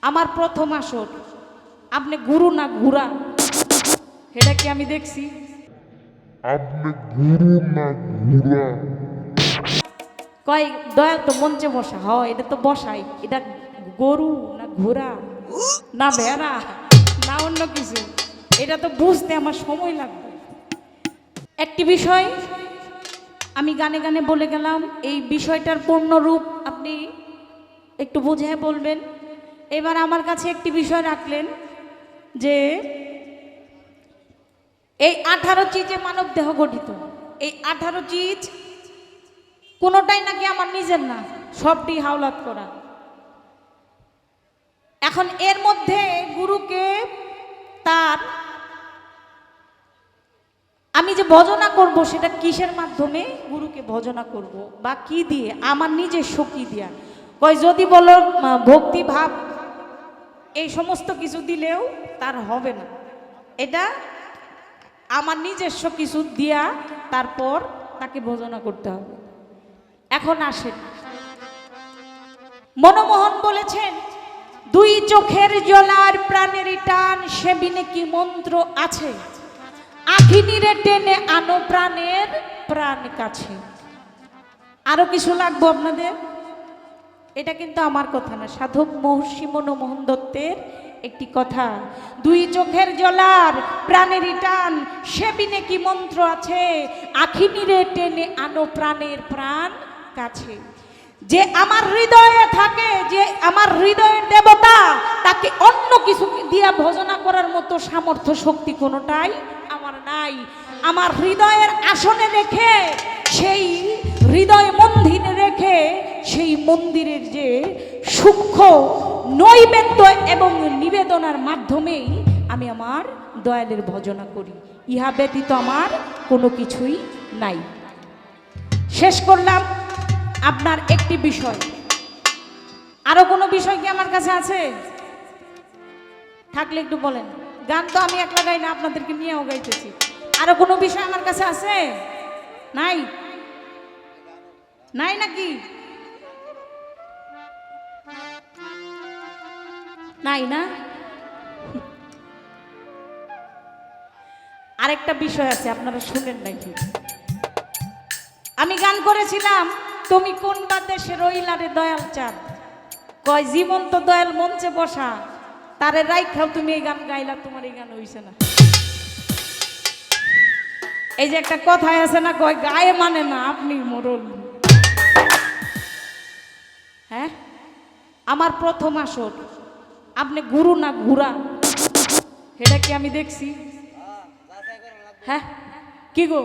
আমার প্রথম আসর আপনি গুরু না ঘুরা এটা কি আমি দেখছি? আপনি গুরু না ঘুরা? কয় দয়াল তো মঞ্চে বসা হয়, এটা তো বসাই, এটা গরু না ঘোড়া না ভেড়া না অন্য কিছু, এটা তো বুঝতে আমার সময় লাগবে। একটি বিষয় আমি গানে গানে বলে গেলাম, এই বিষয়টার পূর্ণরূপ আপনি একটু বুঝে বলবেন। এবার আমার কাছে একটি বিষয় রাখলেন যে এই 18 চিজে মানব দেহ গঠিত। এই 18 চিজ কোনোটাই নাকি আমার নিজের না, সবটি হাওলাত করা। এখন এর মধ্যে গুরুকে তার আমি যে ভজনা করব সেটা কিসের মাধ্যমে গুরুকে ভজনা করব বা কি দিয়ে? আমার নিজস্ব কি দিয়া? কয় যদি বলো ভক্তি ভাব এই সমস্ত কিছু দিলেও তার হবে না, এটা আমার নিজস্ব কিছু দিয়া তারপর তাকে ভজনা করতে হবে। এখন আসেন, মনমোহন বলেছেন দুই চোখের জলার প্রাণের টান সে বিনে কি মন্ত্র আছে, আখিনিরে টেনে আনো প্রাণের প্রাণ কাছে। আরো কিছু লাগবো আপনাদের? এটা কিন্তু আমার কথা না, সাধক মহর্ষি মনমোহন দত্তের একটি কথা। দুই চোখের জলার প্রাণের টান সে বিনে কি মন্ত্র আছে, আখিনিরে টেনে আনো প্রাণের প্রাণ কাছে। যে আমার হৃদয়ে থাকে, যে আমার হৃদয়ের দেবতা, তাকে অন্য কিছু দিয়া ভজনা করার মতো সামর্থ্য শক্তি কোনোটাই আমার নাই। আমার হৃদয়ের আসনে রেখে, সেই হৃদয় মন্দিরে রেখে, সেই মন্দিরের যে সূক্ষ্ম নৈবেদ্য এবং নিবেদনার মাধ্যমেই আমি আমার দয়ালের ভজনা করি। ইহা ব্যতীত আমার কোনো কিছুই নাই। শেষ করলাম আপনার একটি বিষয়। আরো কোনো বিষয় কি আমার কাছে আছে? থাকলে একটু বলেন। গান তো আমি একলা গাই না, আপনাদেরকে নিয়েও গাইতেছি। আরো কোনো বিষয় আমার কাছে আছে? নাই? নাই নাকি? নাই না? আরেকটা বিষয় আছে, আপনারা শুনেন নাকি? আমি গান করেছিলাম তুমি কোন বা দেশে রইলা রে দয়াল চাঁদ। কয় জীবন্ত দয়াল মঞ্চে বসা, তারে রাইখাও তুমি এই গান গাইলা, তোমার এই গান হইছে না। এই যে একটা কথাই আছে না, কয় গায়ে মানে না আপনি মরল। হ্যাঁ, আমার প্রথম আসর আপনি গুরু না ঘুরা এটা কি আমি দেখছি? হ্যাঁ কি গো?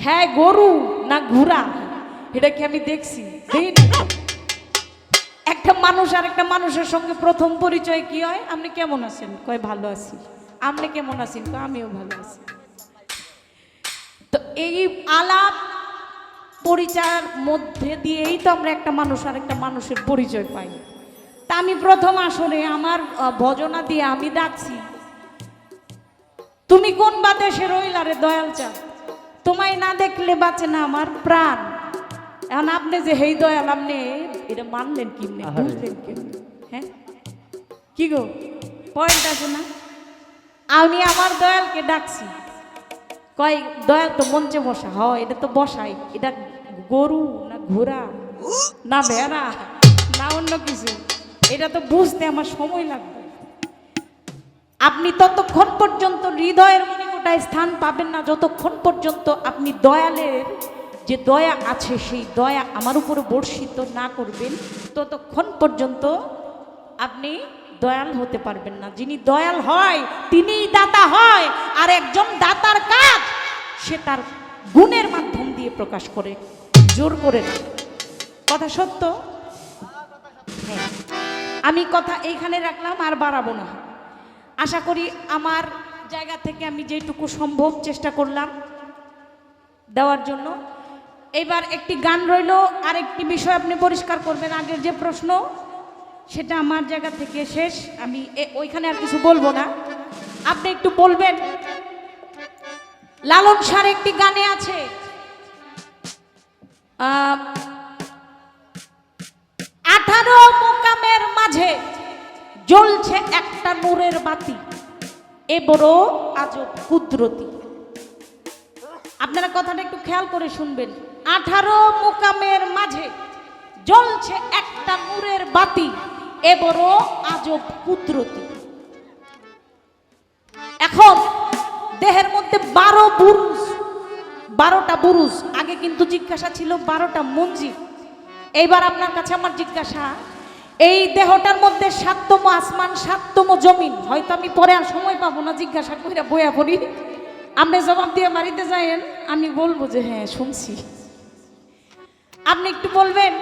হ্যাঁ গরু না ঘুরা এটা কি আমি দেখছি? একটা মানুষ আর একটা মানুষের সঙ্গে প্রথম পরিচয় কি হয়? আপনি কেমন আছেন? কয় ভালো আছি। আপনি কেমন আছেন? কয় আমিও ভালো আছি। তো এই আলাপ পরিচয়ের মধ্যে দিয়েই তো আমরা একটা মানুষ আর একটা মানুষের পরিচয় পাই। তা আমি প্রথম আসরে আমার ভজনা দিয়ে আমি ডাকছি তুমি কোন বা দেশে রইলা রে দয়াল চাঁদ, তোমায় না দেখলে বাঁচে না আমার প্রাণ। এখন আপনি যে হেই দয়াল, আপনি এটা মানলেন কেমনে, বুঝলেন কেমনে? হ্যাঁ কি গো, পয়েন্ট আছে না? আমি আমার দয়ালকে ডাকছি, কয় দয়াল তো মঞ্চে বসা হয়, এটা তো বসাই, এটা গরু না ঘোড়া না ভেড়া না অন্য কিছু, এটা তো বুঝতে আমার সময় লাগবে। আপনি ততক্ষণ পর্যন্ত হৃদয়ের মণিকোটায় স্থান পাবেন না যতক্ষণ পর্যন্ত আপনি দয়ালের যে দয়া আছে সেই দয়া আমার উপরে বর্ষিত না করবেন, ততক্ষণ পর্যন্ত আপনি দয়াল হতে পারবেন না। যিনি দয়াল হয় তিনিই দাতা হয়, আর একজন দাতার কাজ সে তার গুণের মাধ্যম দিয়ে প্রকাশ করে, জোর করে না। কথা সত্য? হ্যাঁ, আমি কথা এইখানে রাখলাম, আর বাড়াবো না। আশা করি আমার জায়গা থেকে আমি যেটুকু সম্ভব চেষ্টা করলাম দেওয়ার জন্য। এবার একটি গান রইল, আর একটি বিষয় আপনি পরিষ্কার করবেন। আগের যে প্রশ্ন সেটা আমার জায়গা থেকে শেষ, আমি ওইখানে আর কিছু বলবো না, আপনি একটু বলবেন। লালন শাহর একটি গানে আছে 18 মোকামের মাঝে জ্বলছে একটা নূরের বাতি, এ বড় আজব কুদরতি। আপনারা কথাটা একটু খেয়াল করে শুনবেন। 18 মুকামের মাঝে জ্বলছে একটা নূরের বাতি, এ বড় আজব কুদরতি। এখন দেহের মধ্যে 12 বুরুজ, 12টা বুরুজ। আগে কিন্তু জিজ্ঞাসা ছিল 12টা মঞ্জিল। এইবার আপনার কাছে আমার জিজ্ঞাসা, এই দেহটার মধ্যে 7তম আসমান, 7তম জমিন। হয়তো আমি পরে আর সময় পাবো না জিজ্ঞাসা করে বইয়া পড়ি, আপনি জবাব দিয়ে বাড়িতে যাইয়েন, আমি বলবো যে হ্যাঁ শুনছি। আপনি একটু বলবেন,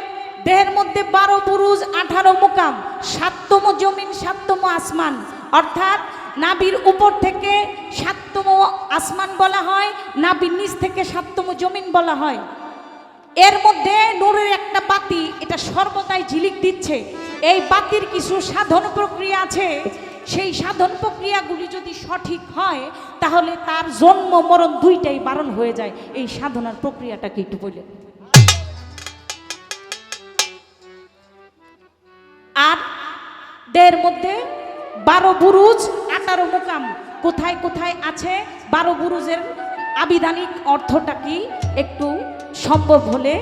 দেহের মধ্যে 12 বুরুজ, 18 মুকাম, 7তম জমিন, 7তম আসমান, অর্থাৎ নাভির উপর থেকে 7তম আসমান বলা হয়, নাভির নিচ থেকে 7তম জমিন বলা হয়। এর মধ্যে নূরের একটা বাতি, এটা সর্বদাই ঝিলিক দিচ্ছে। এই বাতির কিছু সাধন প্রক্রিয়া আছে, সেই সাধন প্রক্রিয়াগুলি যদি সঠিক হয় তাহলে তার জন্ম মরণ দুইটাই বারণ হয়ে যায়। এই সাধনার প্রক্রিয়াটাকে একটু বললেন। আর দেহের মধ্যে 12 বুরুজ, 18 মুকাম। কোথায় কোথায় আছে 12 বুরুজের আবিধানিক অর্থটা কি একটু সম্ভব হলে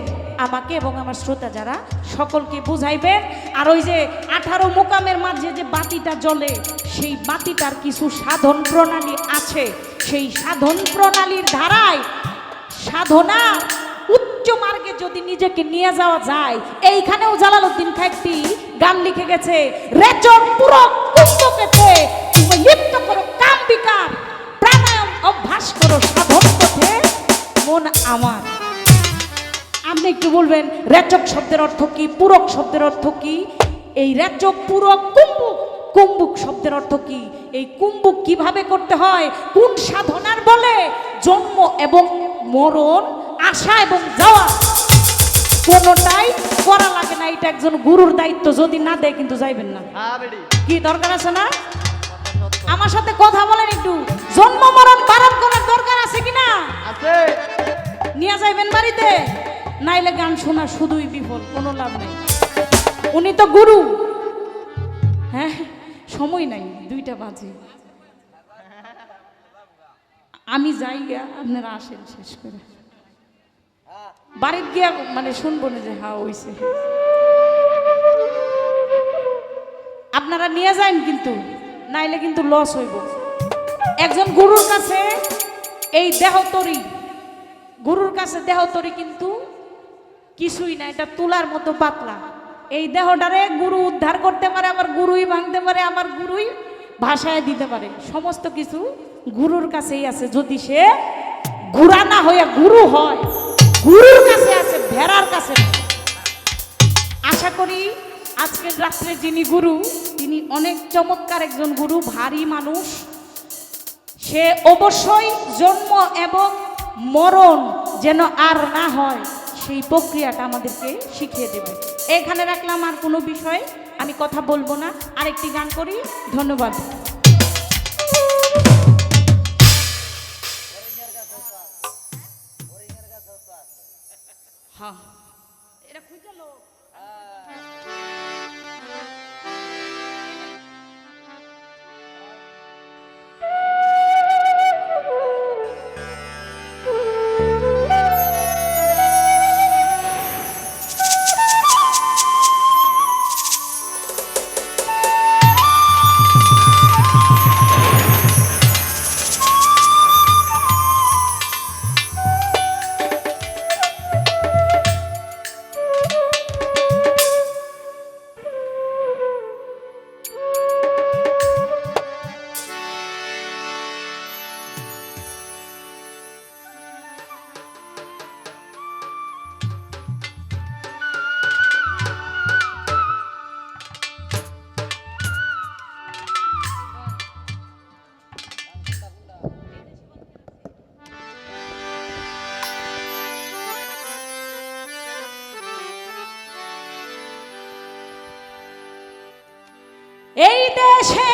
আমাকে এবং আমার শ্রোতা যারা সকলকে বুঝাইবেন। আর ওই যে 18 মুকামের মাঝে যে বাতিটা জ্বলে, সেই বাতিটার কিছু সাধন প্রণালী আছে। সেই সাধন প্রণালীর ধারায় সাধনা উচ্চ মার্গে যদি নিজেকে নিয়ে যাওয়া যায়, এইখানেও জালালউদ্দিন খাঁ একটি গান লিখে গেছে, রেচন পুরো কুম্ভকেতে তুমি লিপ্ত করো কাম বিকার, প্রাণায়াম অভ্যাস করো সাধন পথে মন আমার। আপনি একটু বলবেন রেচক শব্দের অর্থ কি, পূরক শব্দের অর্থ কি? এই রেচক, পূরক, কুম্ভক, কুম্ভক শব্দের অর্থ কি? এই কুম্ভক কিভাবে করতে হয়, কোন সাধনার বলে জন্ম এবং মরণ, আসা এবং যাওয়া কোনোটাই করা লাগে না। এটা একজন গুরুর দায়িত্ব, যদি না দেয় কিন্তু যাইবেন না। কি দরকার আছে না? আমার সাথে কথা বলেন একটু। জন্ম মরণ বারণ করার দরকার আছে কিনা? আছে। নিয়ে যাইবেন বাড়িতে, নাইলে গান শোনা শুধুই বিফল, কোনো লাভ নেই। উনি তো গুরু। হ্যাঁ, সময় নাই, 2টা বাজে। আমি যাই গিয়া, আপনারা আসেন শেষ করে বাড়িতে গিয়া, মানে শুনবো না যে হ্যাঁ হইছে। আপনারা নিয়ে যান কিন্তু, নাইলে কিন্তু লস হইব। একজন গুরুর কাছে এই দেহতরি, গুরুর কাছে দেহতরি কিন্তু কিছুই না, এটা তুলার মতো পাতলা। এই দেহটারে গুরু উদ্ধার করতে পারে, আবার গুরুই ভাঙতে পারে, আমার গুরুই ভাষায় দিতে পারে। সমস্ত কিছু গুরুর কাছেই আছে, যদি সে গুড়া না হইয়া গুরু হয়। গুরুর কাছে আছে, ভেড়ার কাছে না। আশা করি আজকের রাত্রে যিনি গুরু, তিনি অনেক চমৎকার একজন গুরু, ভারী মানুষ। সে অবশ্যই জন্ম এবং মরণ যেন আর না হয় সেই প্রক্রিয়াটা আমাদেরকে শিখিয়ে দেবে। এখানে রাখলাম, আর কোনো বিষয় আমি কথা বলবো না। আরেকটি গান করি, ধন্যবাদ। হ্যাঁ, এটা খুঁজে লো। এই দেশে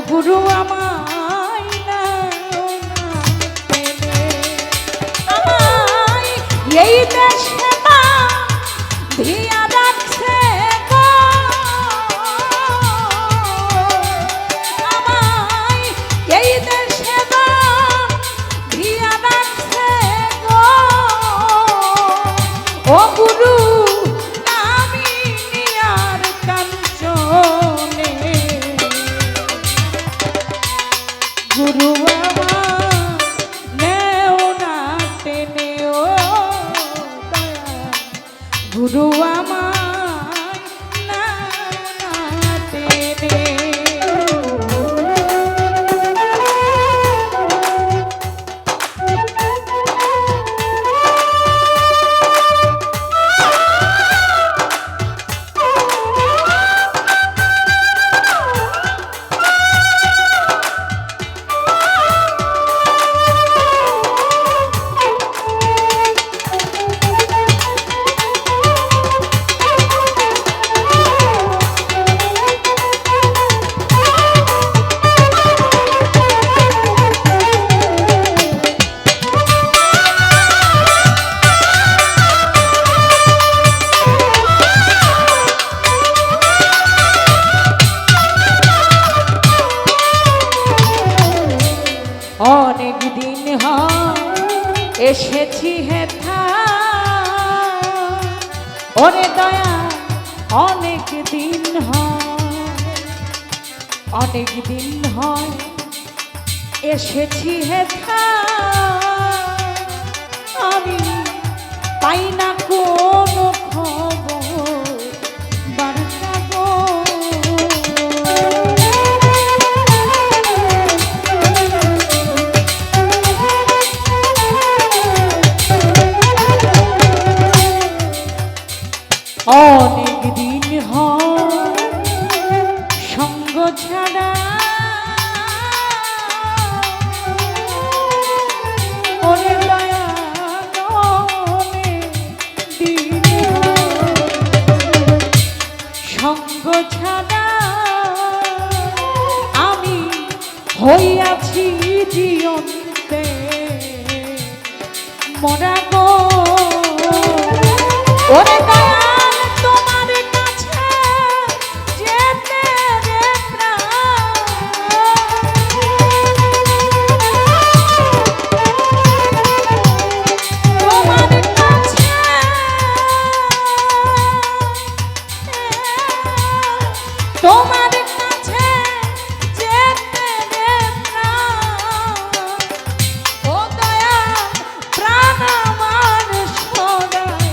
গুরু আমায় নাও না টেনে, আমায় এই দেশে দিয়া রাখছে গো, আমায় এই দেশে দিয়া রাখছে গো, ও গুরু আমি নিয়ার কাঞ্চনে, গুরু আমার নেও না টেনে, ও দয়া গুরু আমার নাও না টেনে। অনেক দিন এসেছি হেথা, ওরে দয়া অনেক দিন অনেক দিন এসেছি হেথা, আমি পাই না কোনো খবর বার্তা গো, অনেক দিন সঙ্গ ছাড়া, ওরে দয়া অনেক দিন সঙ্গ ছাড়া, আমি হইয়াছি জীবনতে মরা গো, ওরে দয়াল তোমার কাছে যেতে রে প্রাণ, তোমার কাছে তোমার কাছে যেতে রে প্রাণ, ও দয়াল প্রাণ আমার সদাই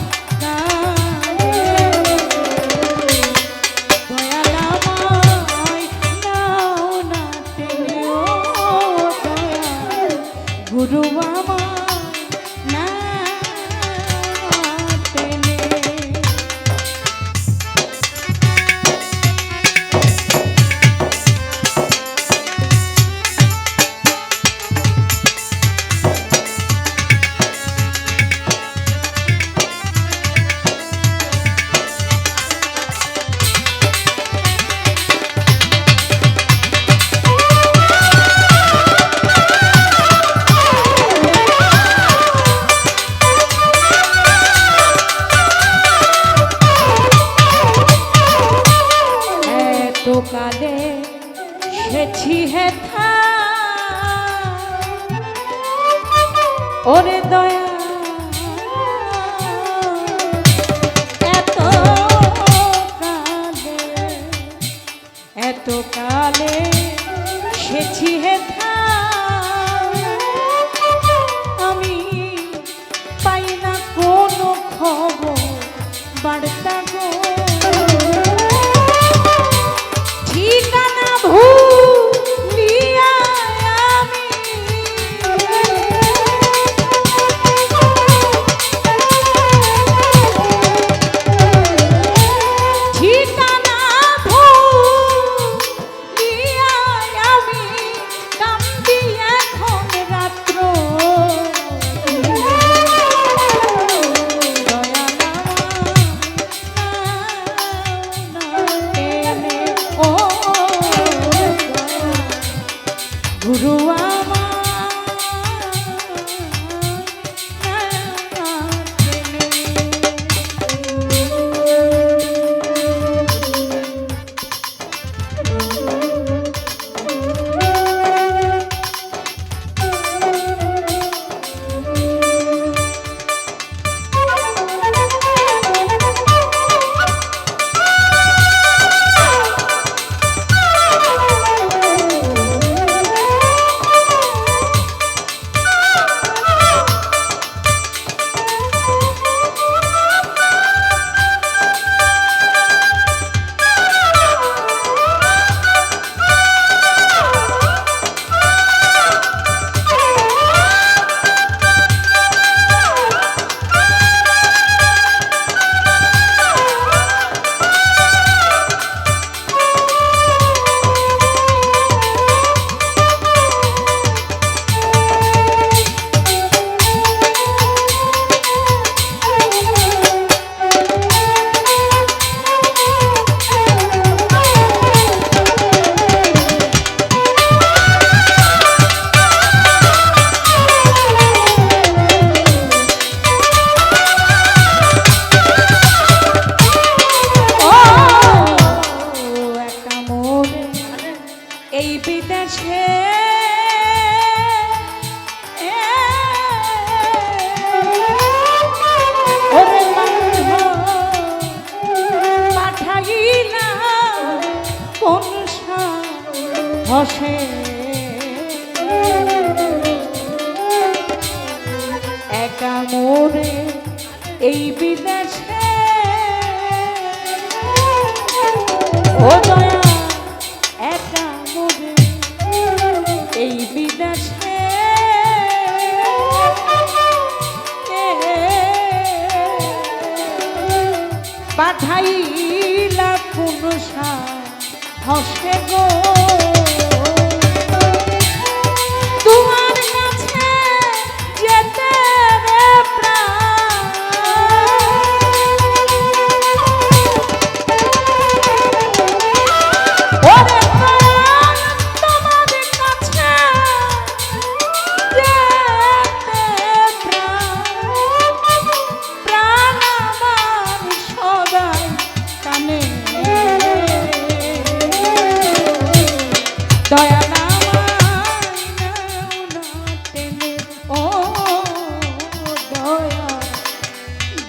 দয়াল আমায় নাও না টেনে, ও দয়াল গুরু আমায় নাও না টেনে। কালে সেছি হেথা, ওরে দয়া এত কালে সেছি হেথা, আমি পাই না কোনো খবর বার্তা গো, ঠিকানা ভুলিয়া আমি হসে একা মোরে এই বিদেশে ও দয়া একা মোরে এই বিদেশে পাঠাইলা কোন হসে গো তোমার কাছে যেতে রে প্রাণ ওরে প্রাণ তোমার কাছে যেতে প্রাণ আমার সদাই কানে দয়া ও দয়া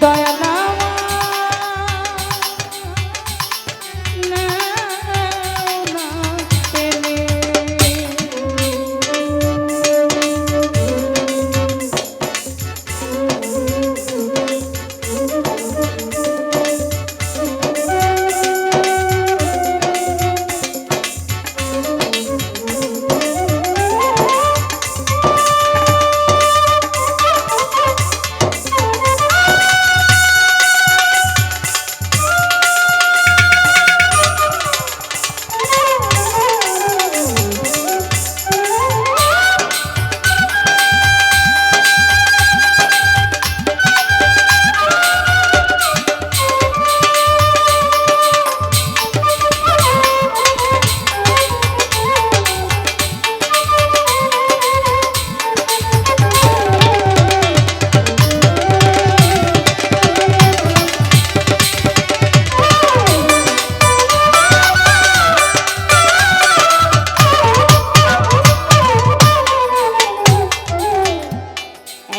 দয়া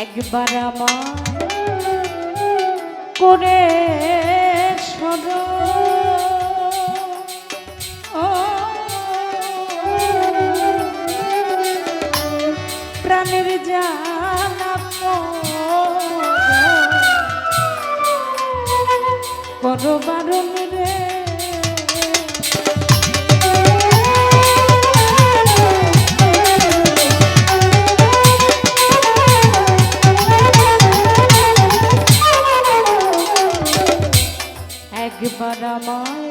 একবার আমার করে প্রাণের জানা করো বারণ রে একবার আমায়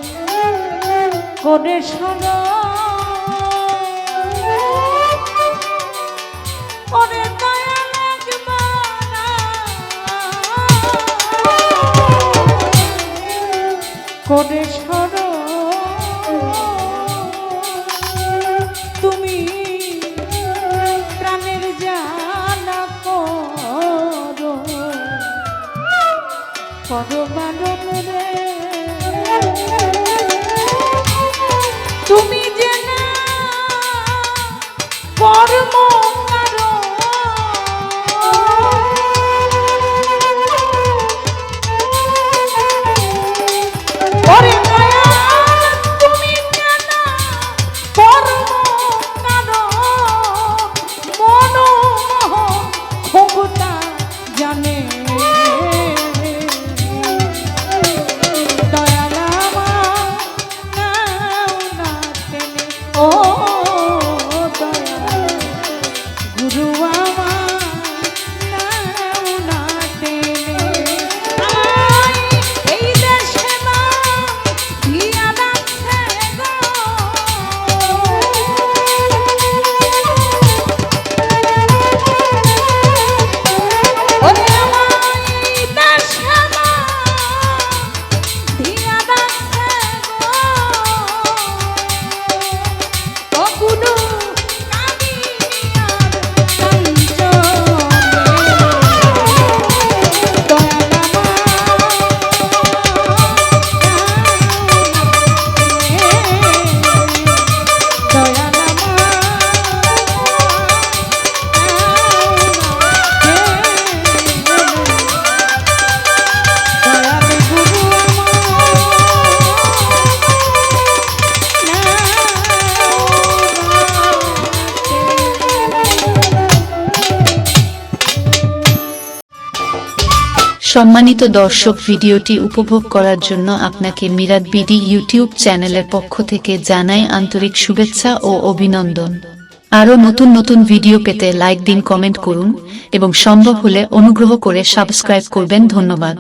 করে ওরে দয়া করে তুমি প্রাণের জানা করো বারণ রে তুমি যে না কর্ম করো ওরে দয়া তুমি যে না কর্ম করো মনোমোহ ক্ষমতা জানে সম্মানিত দর্শক, ভিডিওটি উপভোগ করার জন্য আপনাকে মিরাত বিডি ইউটিউব চ্যানেলের পক্ষ থেকে জানাই আন্তরিক শুভেচ্ছা ও অভিনন্দন। আরও নতুন নতুন ভিডিও পেতে লাইক দিন, কমেন্ট করুন এবং সম্ভব হলে অনুগ্রহ করে সাবস্ক্রাইব করবেন। ধন্যবাদ।